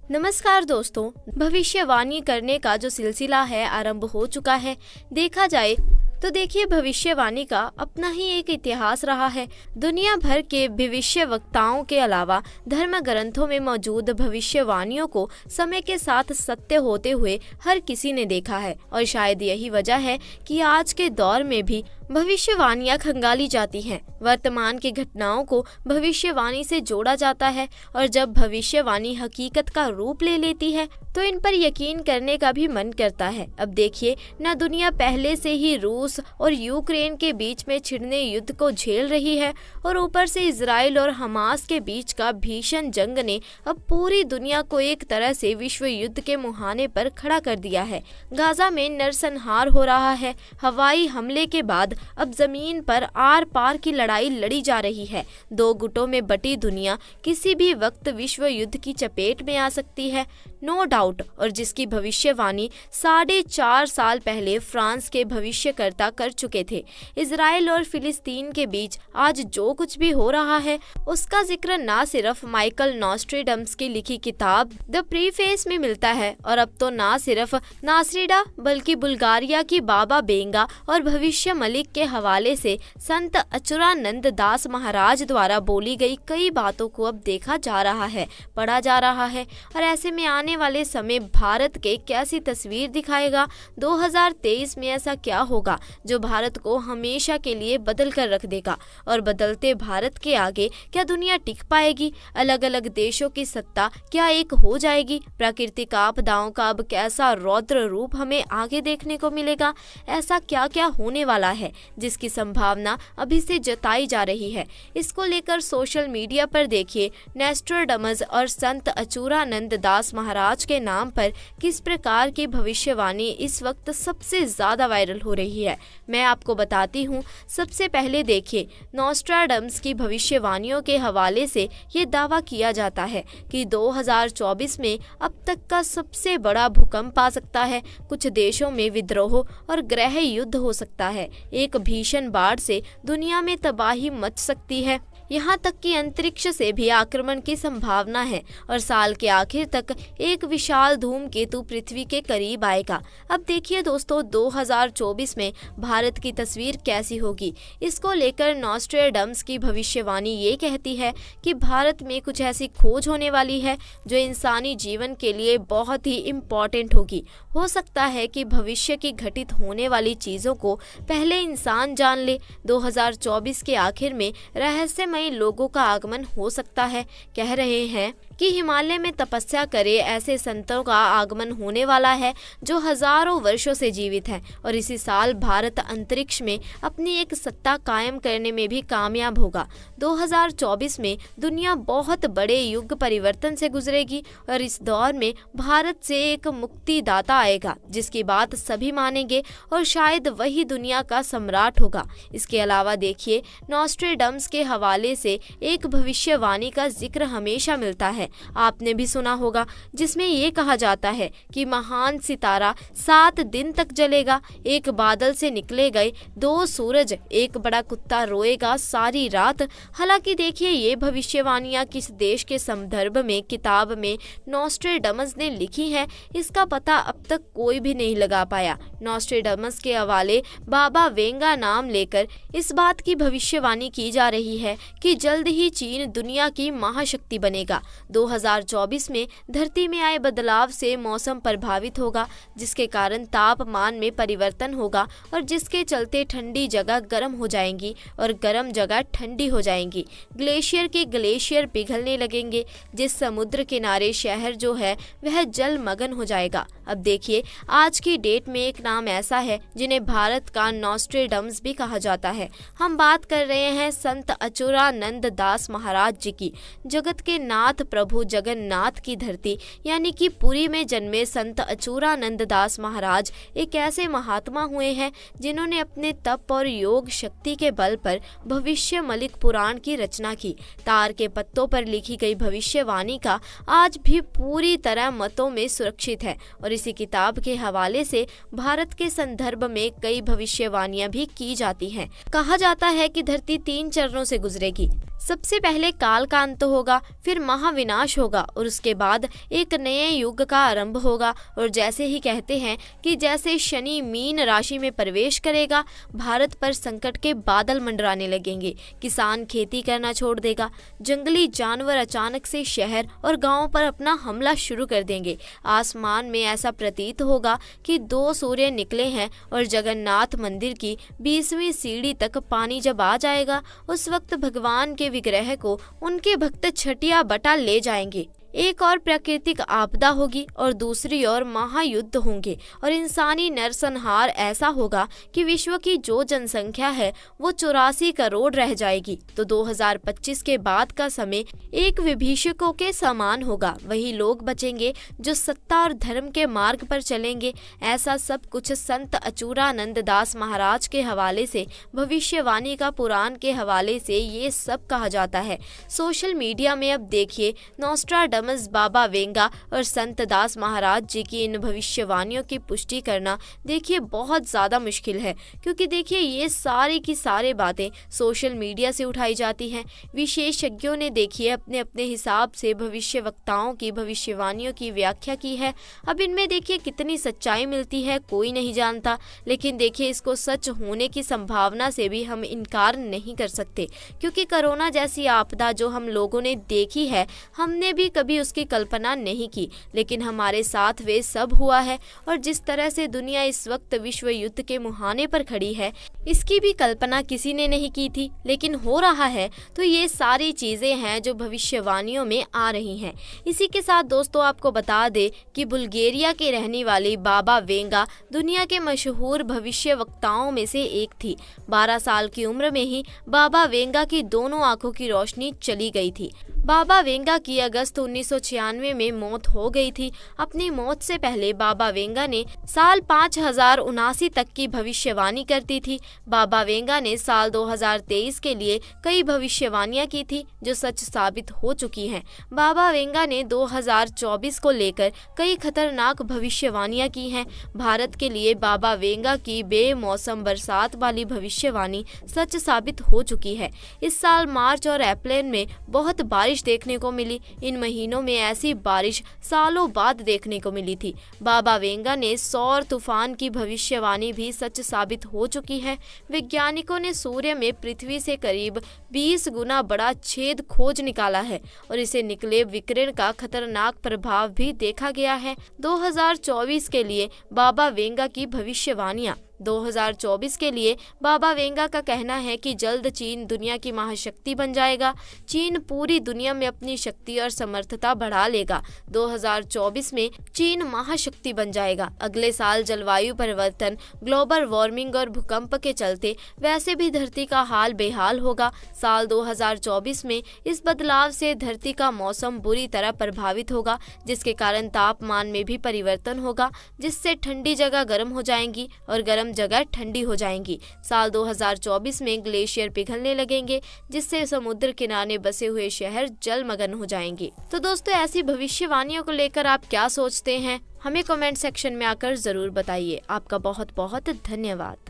नमस्कार दोस्तों, भविष्यवाणी करने का जो सिलसिला है आरंभ हो चुका है। देखा जाए तो देखिए, भविष्यवाणी का अपना ही एक इतिहास रहा है। दुनिया भर के भविष्यवक्ताओं के अलावा धर्म ग्रंथों में मौजूद भविष्यवाणियों को समय के साथ सत्य होते हुए हर किसी ने देखा है और शायद यही वजह है कि आज के दौर में भी भविष्यवाणियां खंगाली जाती हैं। वर्तमान की घटनाओं को भविष्यवाणी से जोड़ा जाता है और जब भविष्यवाणी हकीकत का रूप ले लेती है तो इन पर यकीन करने का भी मन करता है। अब देखिए, न दुनिया पहले से ही रूस और यूक्रेन के बीच में छिड़ने युद्ध को झेल रही है और ऊपर से इजराइल और हमास के बीच का भीषण जंग ने अब पूरी दुनिया को एक तरह से विश्व युद्ध के मुहाने पर खड़ा कर दिया है। गाजा में नरसंहार हो रहा है। हवाई हमले के बाद अब जमीन पर आर पार की लड़ाई लड़ी जा रही है। दो गुटों में बटी दुनिया किसी भी वक्त विश्व युद्ध की चपेट में आ सकती है, नो डाउट। और जिसकी भविष्यवाणी 4.5 साल पहले फ्रांस के भविष्यकर्ता कर चुके थे। इजराइल और फिलिस्तीन के बीच आज जो कुछ भी हो रहा है उसका जिक्र ना सिर्फ माइकल नॉस्ट्रेडम्स की लिखी किताब द प्रीफेस में मिलता है और अब तो ना सिर्फ नासरीडा बल्कि बुल्गारिया की बाबा बेंगा और भविष्य मलिक के हवाले से संत अचुरानंद दास महाराज द्वारा बोली गई कई बातों को अब देखा जा रहा है, पढ़ा जा रहा है। और ऐसे में आने वाले समय भारत के कैसी तस्वीर दिखाएगा। 2023 में ऐसा क्या होगा जो भारत को हमेशा के लिए बदल कर रख देगा और बदलते भारत के आगे क्या दुनिया टिक पाएगी। अलग अलग देशों की सत्ता क्या एक हो जाएगी। प्राकृतिक आपदाओं का अब कैसा रौद्र रूप हमें आगे देखने को मिलेगा। ऐसा क्या क्या होने वाला है जिसकी संभावना अभी से जताई जा रही है। इसको लेकर सोशल मीडिया पर देखिए, नोस्ट्राडामस और संत अचूरानंद दास महाराज के नाम पर किस प्रकार की भविष्यवाणी इस वक्त सबसे ज्यादा वायरल हो रही है। मैं आपको बताती हूँ। सबसे पहले देखिए, नोस्ट्राडामस की भविष्यवाणियों के हवाले से ये दावा किया जाता है कि 2024 में अब तक का सबसे बड़ा भूकंप आ सकता है। कुछ देशों में विद्रोह और गृह युद्ध हो सकता है। एक भीषण बाढ़ से दुनिया में तबाही मच सकती है। यहाँ तक कि अंतरिक्ष से भी आक्रमण की संभावना है और साल के आखिर तक एक विशाल धूमकेतु पृथ्वी के करीब आएगा। अब देखिए दोस्तों, 2024 में भारत की तस्वीर कैसी होगी। इसको लेकर नोस्ट्राडामस की भविष्यवाणी ये कहती है कि भारत में कुछ ऐसी खोज होने वाली है जो इंसानी जीवन के लिए बहुत ही इम्पोर्टेंट होगी। हो सकता है कि भविष्य की घटित होने वाली चीज़ों को पहले इंसान जान ले। 2024 के आखिर में रहस्यमय लोगों का आगमन हो सकता है। कह रहे हैं कि हिमालय में तपस्या करे ऐसे संतों का आगमन होने वाला है जो हजारों वर्षों से जीवित हैं और इसी साल भारत अंतरिक्ष में अपनी एक सत्ता कायम करने में भी कामयाब होगा। 2024 में दुनिया बहुत बड़े युग परिवर्तन से गुजरेगी और इस दौर में भारत से एक मुक्तिदाता आएगा जिसकी बात सभी मानेंगे और शायद वही दुनिया का सम्राट होगा। इसके अलावा देखिए, नोस्ट्राडामस के हवाले से एक भविष्यवाणी का जिक्र हमेशा मिलता है। आपने भी सुना होगा, जिसमें ये कहा जाता है कि महान सितारा 7 दिन तक जलेगा। एक बादल से निकले गए 2 सूरज, एक बड़ा कुत्ता रोएगा सारी रात। हालांकि देखिए, ये भविष्यवाणियां किस देश के संदर्भ में किताब में नोस्ट्राडामस ने लिखी हैं, इसका पता अब तक कोई भी नहीं लगा पाया। नोस्ट्राडामस के हवाले बाबा वेंगा नाम लेकर इस बात की भविष्यवाणी की जा रही है कि जल्द ही चीन दुनिया की महाशक्ति बनेगा। 2024 में धरती में आए बदलाव से मौसम प्रभावित होगा जिसके कारण तापमान में परिवर्तन होगा और जिसके चलते ठंडी जगह गर्म हो जाएंगी और गर्म जगह ठंडी हो जाएंगी। ग्लेशियर के ग्लेशियर पिघलने लगेंगे। जिस समुद्र किनारे शहर जो है वह जलमग्न हो जाएगा। अब देखिए, आज की डेट में एक नाम ऐसा है जिन्हें भारत का नोस्ट्राडामस भी कहा जाता है। हम बात कर रहे हैं संत अचूरानंद दास महाराज जी की। जगत के नाथ प्रभु जगन्नाथ की धरती यानी कि पुरी में जन्मे संत अचूरानंद दास महाराज एक ऐसे महात्मा हुए हैं जिन्होंने अपने तप और योग शक्ति के बल पर भविष्य मलिक पुराण की रचना की। तार के पत्तों पर लिखी गई भविष्यवाणी का आज भी पूरी तरह मतों में सुरक्षित है और इसी किताब के हवाले से भारत के संदर्भ में कई भविष्यवाणियां भी की जाती हैं। कहा जाता है कि धरती 3 चरणों से गुजरेगी। सबसे पहले काल का अंत होगा, फिर महाविनाश होगा और उसके बाद एक नए युग का आरंभ होगा। और जैसे ही कहते हैं कि जैसे शनि मीन राशि में प्रवेश करेगा, भारत पर संकट के बादल मंडराने लगेंगे। किसान खेती करना छोड़ देगा, जंगली जानवर अचानक से शहर और गांवों पर अपना हमला शुरू कर देंगे। आसमान में ऐसा प्रतीत होगा कि 2 सूर्य निकले हैं और जगन्नाथ मंदिर की 20वीं सीढ़ी तक पानी जब आ जाएगा, उस वक्त भगवान के विग्रह को उनके भक्त छटिया बटा ले जाएंगे। एक और प्राकृतिक आपदा होगी और दूसरी ओर महायुद्ध होंगे और इंसानी नरसंहार ऐसा होगा कि विश्व की जो जनसंख्या है वो 84 करोड़ रह जाएगी। तो 2025 के बाद का समय एक विभीषकों के समान होगा। वही लोग बचेंगे जो सत्ता और धर्म के मार्ग पर चलेंगे। ऐसा सब कुछ संत अचूरानंद दास महाराज के हवाले से, भविष्यवाणी का पुराण के हवाले से ये सब कहा जाता है। सोशल मीडिया में अब देखिए नोस्ट्राडामस, बाबा वेंगा और संत दास महाराज जी की इन भविष्यवाणियों की पुष्टि करना देखिए बहुत ज़्यादा मुश्किल है, क्योंकि देखिए ये सारी की सारी बातें सोशल मीडिया से उठाई जाती हैं। विशेषज्ञों ने देखिए अपने अपने हिसाब से भविष्य वक्ताओं की भविष्यवाणियों की व्याख्या की है। अब इनमें देखिए कितनी सच्चाई मिलती है कोई नहीं जानता, लेकिन देखिए इसको सच होने की संभावना से भी हम इनकार नहीं कर सकते, क्योंकि कोरोना जैसी आपदा जो हम लोगों ने देखी है, हमने भी कभी उसकी कल्पना नहीं की, लेकिन हमारे साथ वे सब हुआ है। और जिस तरह से दुनिया इस वक्त विश्व युद्ध के मुहाने पर खड़ी है, इसकी भी कल्पना किसी ने नहीं की थी, लेकिन हो रहा है। तो ये सारी चीजें हैं जो भविष्यवाणियों में आ रही हैं। इसी के साथ दोस्तों आपको बता दें कि बुल्गारिया के रहने वाली बाबा वेंगा दुनिया के मशहूर भविष्य वक्ताओं में से एक थी। 12 साल की उम्र में ही बाबा वेंगा की दोनों आंखों की रोशनी चली गई थी। बाबा वेंगा की अगस्त 1996 में मौत हो गई थी। अपनी मौत से पहले बाबा वेंगा ने साल 5079 तक की भविष्यवाणी करती थी। बाबा वेंगा ने साल 2023 के लिए कई भविष्यवाणियां की थी जो सच साबित हो चुकी हैं। बाबा वेंगा ने 2024 को लेकर कई खतरनाक भविष्यवाणियां की हैं। भारत के लिए बाबा वेंगा की बेमौसम बरसात वाली भविष्यवाणी सच साबित हो चुकी है। इस साल मार्च और अप्रैल में बहुत बारिश देखने को मिली। इन महीनों में ऐसी बारिश सालों बाद देखने को मिली थी। बाबा वेंगा ने सौर तूफान की भविष्यवाणी भी सच साबित हो चुकी है। वैज्ञानिकों ने सूर्य में पृथ्वी से करीब 20 गुना बड़ा छेद खोज निकाला है और इसे निकले विकिरण का खतरनाक प्रभाव भी देखा गया है। 2024 के लिए बाबा वेंगा की भविष्यवाणियां। 2024 के लिए बाबा वेंगा का कहना है कि जल्द चीन दुनिया की महाशक्ति बन जाएगा। चीन पूरी दुनिया में अपनी शक्ति और समर्थता बढ़ा लेगा। 2024 में चीन महाशक्ति बन जाएगा। अगले साल जलवायु परिवर्तन, ग्लोबल वार्मिंग और भूकंप के चलते वैसे भी धरती का हाल बेहाल होगा। साल 2024 में इस बदलाव से धरती का मौसम बुरी तरह प्रभावित होगा, जिसके कारण तापमान में भी परिवर्तन होगा, जिससे ठंडी जगह गर्म हो जाएंगी और गर्म जगह ठंडी हो जाएंगी। साल 2024 में ग्लेशियर पिघलने लगेंगे, जिससे समुद्र किनारे बसे हुए शहर जलमग्न हो जाएंगे। तो दोस्तों ऐसी भविष्यवाणियों को लेकर आप क्या सोचते हैं, हमें कमेंट सेक्शन में आकर जरूर बताइए। आपका बहुत बहुत धन्यवाद।